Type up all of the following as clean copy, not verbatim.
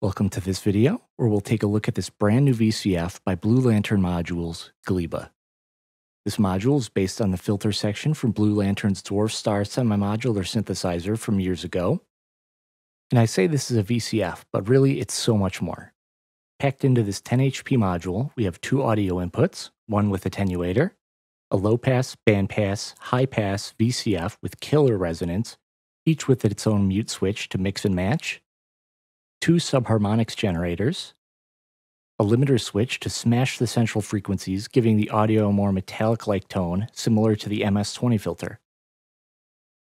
Welcome to this video, where we'll take a look at this brand new VCF by Blue Lantern Modules, Gleba. This module is based on the filter section from Blue Lantern's Dwarf Star semi-modular synthesizer from years ago. And I say this is a VCF, but really it's so much more. Packed into this 10 HP module, we have two audio inputs, one with attenuator, a low-pass, bandpass, high-pass VCF with killer resonance, each with its own mute switch to mix and match, two Subharmonics generators, a limiter switch to smash the central frequencies, giving the audio a more metallic-like tone, similar to the MS-20 filter.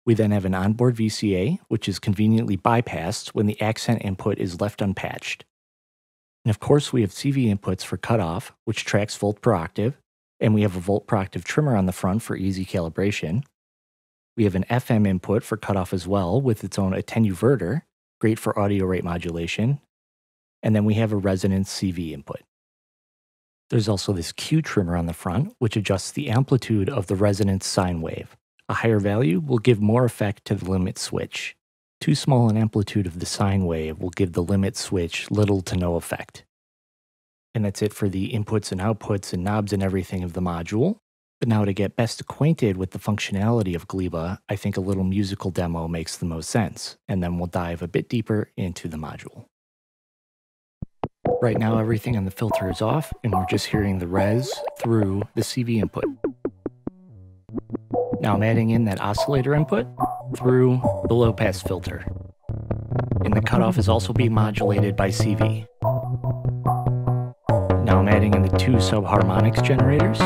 We then have an onboard VCA, which is conveniently bypassed when the accent input is left unpatched. And of course, we have CV inputs for cutoff, which tracks volt per octave, and we have a volt per octave trimmer on the front for easy calibration. We have an FM input for cutoff as well, with its own attenuverter, great for audio rate modulation, and then we have a resonance CV input. There's also this Q trimmer on the front, which adjusts the amplitude of the resonance sine wave. A higher value will give more effect to the limit switch. Too small an amplitude of the sine wave will give the limit switch little to no effect. And that's it for the inputs and outputs and knobs and everything of the module. But now to get best acquainted with the functionality of Gleba, I think a little musical demo makes the most sense, and then we'll dive a bit deeper into the module. Right now everything on the filter is off, and we're just hearing the res through the CV input. Now I'm adding in that oscillator input through the low-pass filter. And the cutoff is also being modulated by CV. Now I'm adding in the two Subharmonics generators.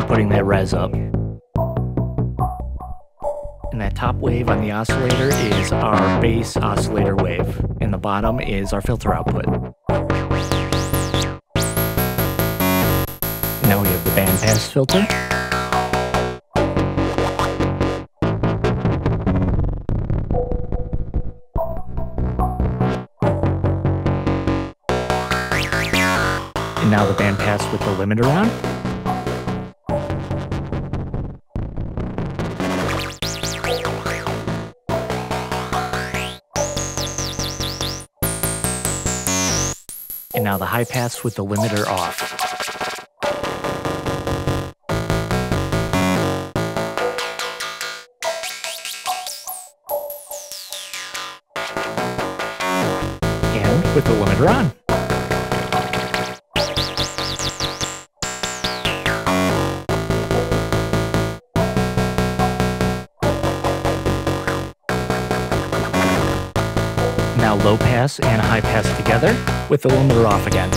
Putting that res up. And that top wave on the oscillator is our bass oscillator wave, and the bottom is our filter output. And now we have the bandpass filter. And now the bandpass with the limiter on. And now the high pass with the limiter off. And with the limiter on. Now low pass and high pass together with the limiter off again.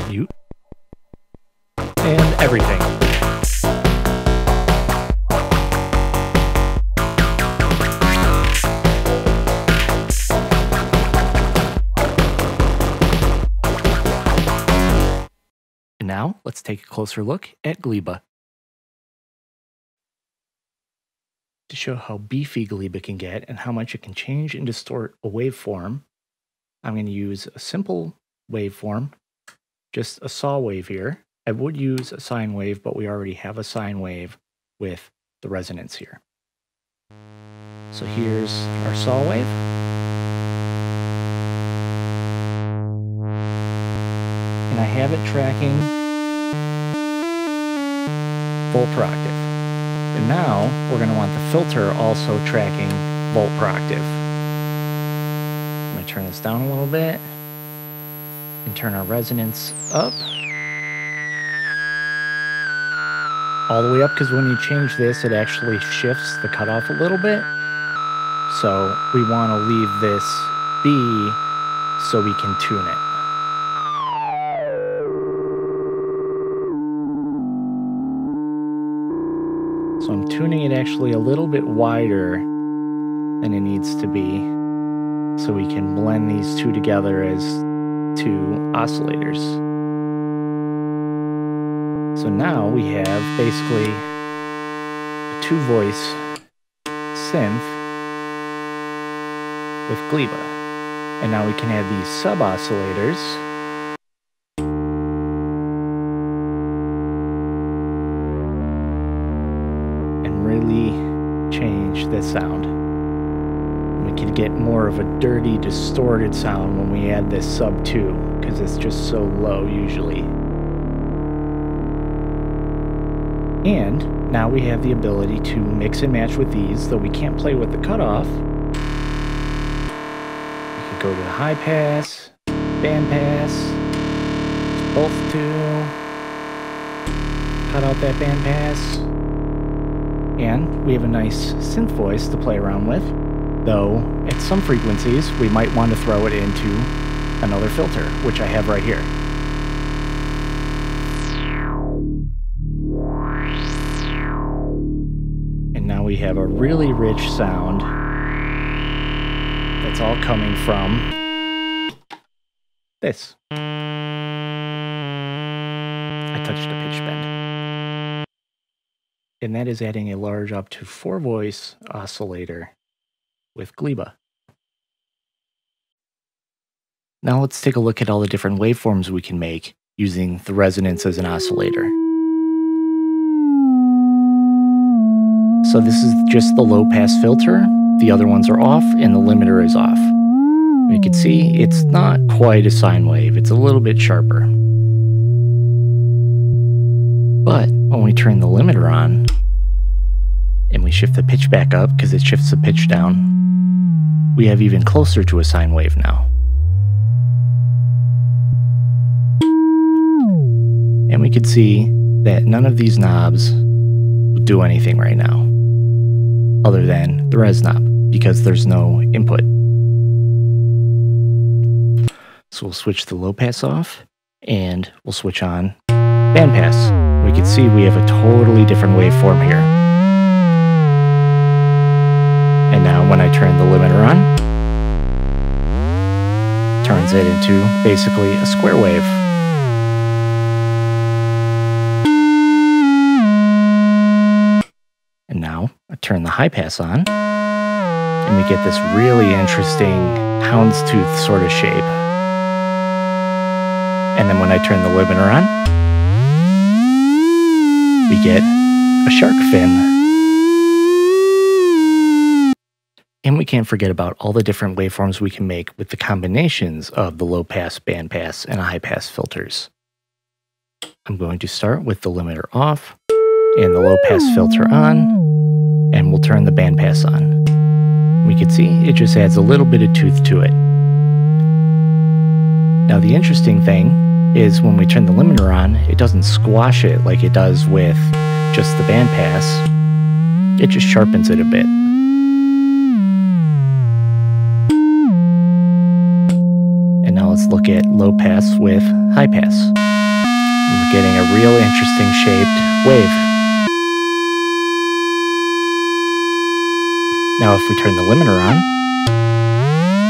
Mute. And everything. And now let's take a closer look at Gleba. To show how beefy Gleba can get and how much it can change and distort a waveform, I'm going to use a simple waveform, just a saw wave here. I would use a sine wave, but we already have a sine wave with the resonance here. So here's our saw wave. And I have it tracking volt per octave. And now we're going to want the filter also tracking volt per octave. I'm going to turn this down a little bit and turn our resonance up. All the way up, because when you change this, it actually shifts the cutoff a little bit. So we want to leave this be so we can tune it. So I'm tuning it actually a little bit wider than it needs to be, so we can blend these two together as two oscillators. So now we have basically a two-voice synth with Gleba. And now we can add these sub-oscillators could get more of a dirty, distorted sound when we add this sub 2, because it's just so low usually. And now we have the ability to mix and match with these, though we can't play with the cutoff. We could go to the high pass, band pass, both 2, cut out that band pass, and we have a nice synth voice to play around with, though at some frequencies we might want to throw it into another filter, which I have right here. And now we have a really rich sound that's all coming from this. I touched a pitch bend. And that is adding a large up to 4 voice oscillator with Gleba. Now let's take a look at all the different waveforms we can make using the resonance as an oscillator. So this is just the low pass filter, the other ones are off, and the limiter is off. You can see it's not quite a sine wave, it's a little bit sharper. But when we turn the limiter on, and we shift the pitch back up because it shifts the pitch down, we have even closer to a sine wave now. And we can see that none of these knobs will do anything right now, other than the res knob, because there's no input. So we'll switch the low pass off, and we'll switch on band pass. We can see we have a totally different waveform here. And now when I turn the limiter on, turns it into basically a square wave. And now I turn the high pass on, and we get this really interesting houndstooth sort of shape. And then when I turn the limiter on, we get a shark fin. And we can't forget about all the different waveforms we can make with the combinations of the low pass, band pass, and high pass filters. I'm going to start with the limiter off and the low pass filter on, and we'll turn the band pass on. We can see it just adds a little bit of tooth to it. Now the interesting thing is when we turn the limiter on, it doesn't squash it like it does with just the band pass. It just sharpens it a bit. And now let's look at low pass with high pass. We're getting a real interesting shaped wave. Now if we turn the limiter on,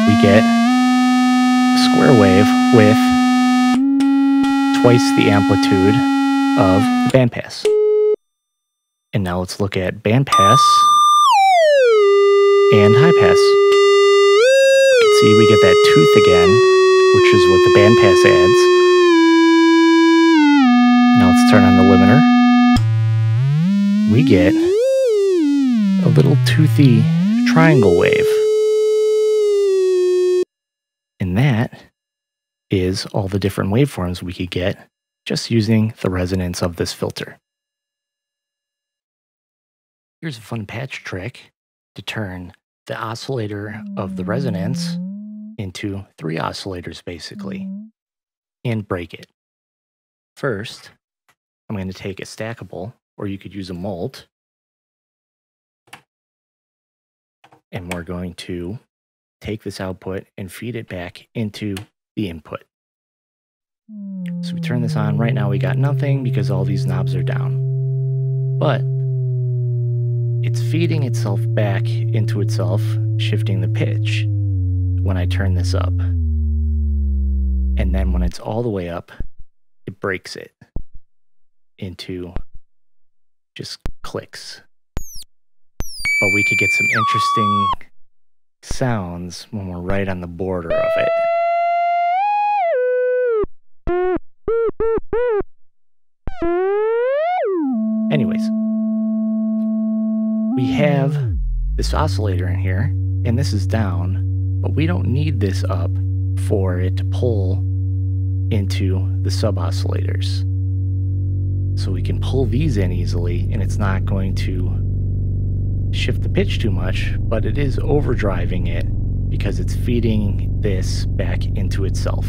we get a square wave with twice the amplitude of the band pass. And now let's look at band pass and high pass. You can see we get that tooth again, which is what the band pass adds. Now let's turn on the limiter. We get a little toothy triangle wave. And that is all the different waveforms we could get just using the resonance of this filter. Here's a fun patch trick to turn the oscillator of the resonance into 3 oscillators basically, and break it. First, I'm going to take a stackable, or you could use a mult, and we're going to take this output and feed it back into the input. So we turn this on. Right now we got nothing because all these knobs are down. But it's feeding itself back into itself, shifting the pitch when I turn this up. And then when it's all the way up, it breaks it into just clicks. But we could get some interesting sounds when we're right on the border of it. Anyways, we have this oscillator in here, and this is down, but we don't need this up for it to pull into the sub-oscillators. So we can pull these in easily, and it's not going to shift the pitch too much, but it is overdriving it because it's feeding this back into itself.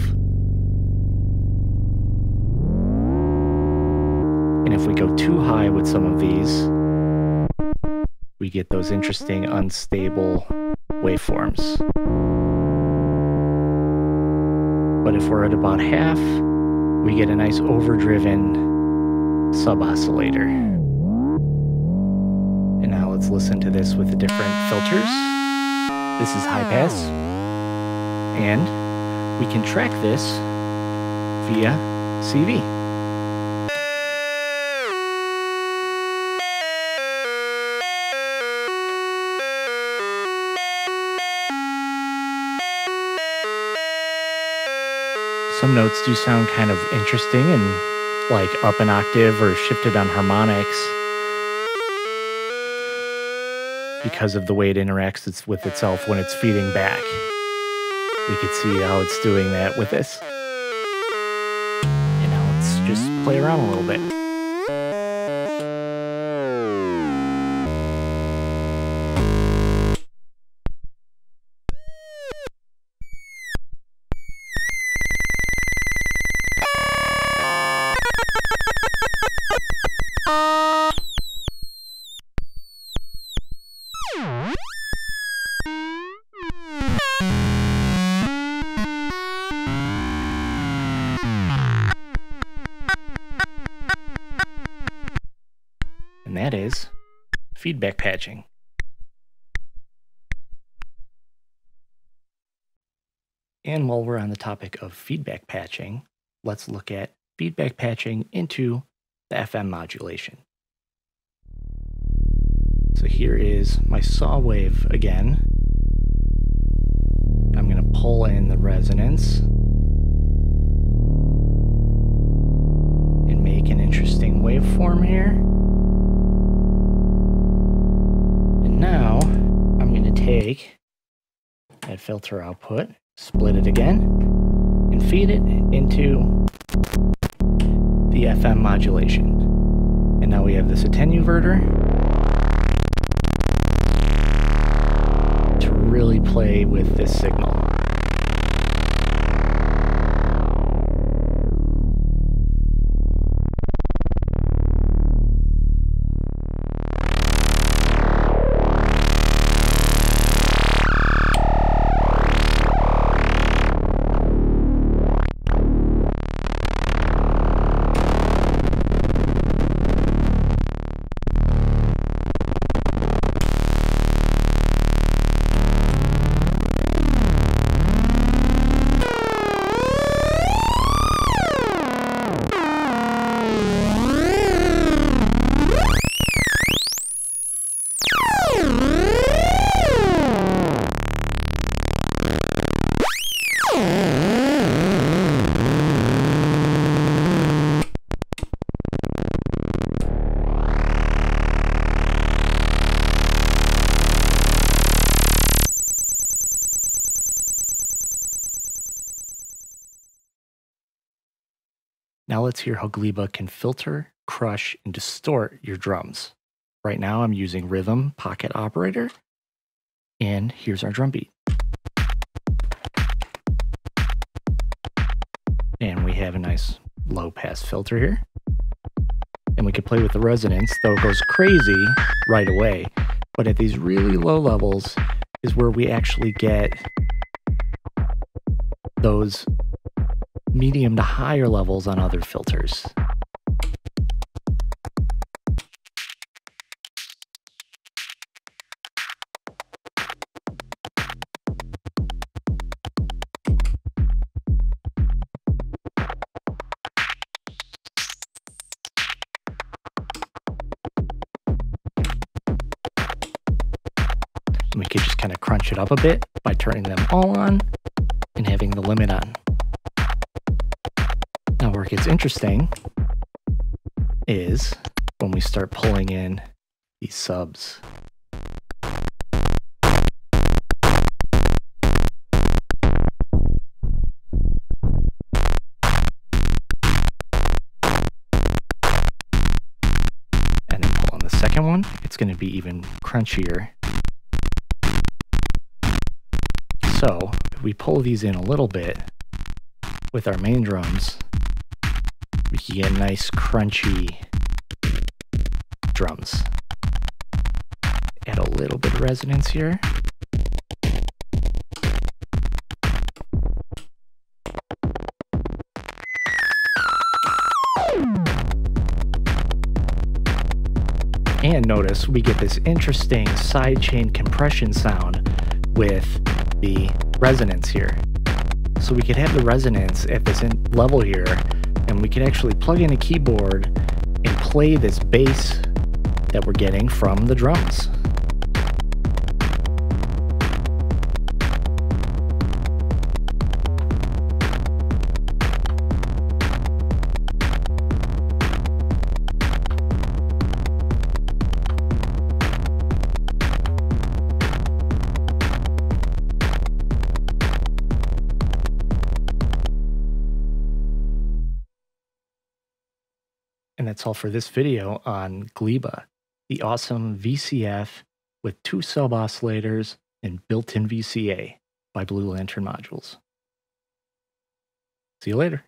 And if we go too high with some of these, we get those interesting unstable waveforms. But if we're at about half, we get a nice overdriven sub-oscillator. And now let's listen to this with the different filters. This is high pass. And we can track this via CV. Some notes do sound kind of interesting and like up an octave or shifted on harmonics because of the way it interacts with itself when it's feeding back. We could see how it's doing that with this. And now let's just play around a little bit. And that is feedback patching. And while we're on the topic of feedback patching, let's look at feedback patching into the FM modulation. So here is my saw wave again. I'm going to pull in the resonance and make an interesting waveform here. Now, I'm going to take that filter output, split it again, and feed it into the FM modulation. And now we have this attenuverter to really play with this signal. Now let's hear how Gleba can filter, crush, and distort your drums. Right now I'm using Rhythm Pocket Operator, and here's our drum beat. And we have a nice low pass filter here. And we can play with the resonance, though it goes crazy right away. But at these really low levels is where we actually get those medium to higher levels on other filters. And we could just kind of crunch it up a bit by turning them all on and having the limit on. Now where it gets interesting is when we start pulling in these subs. second one, it's going to be even crunchier. So if we pull these in a little bit with our main drums, we can get nice crunchy drums. Add a little bit of resonance here. And notice we get this interesting sidechain compression sound with the resonance here. So we could have the resonance at this level here, and we could actually plug in a keyboard and play this bass that we're getting from the drums. And that's all for this video on Gleba, the awesome VCF with 2 sub-oscillators and built-in VCA by Blue Lantern Modules. See you later.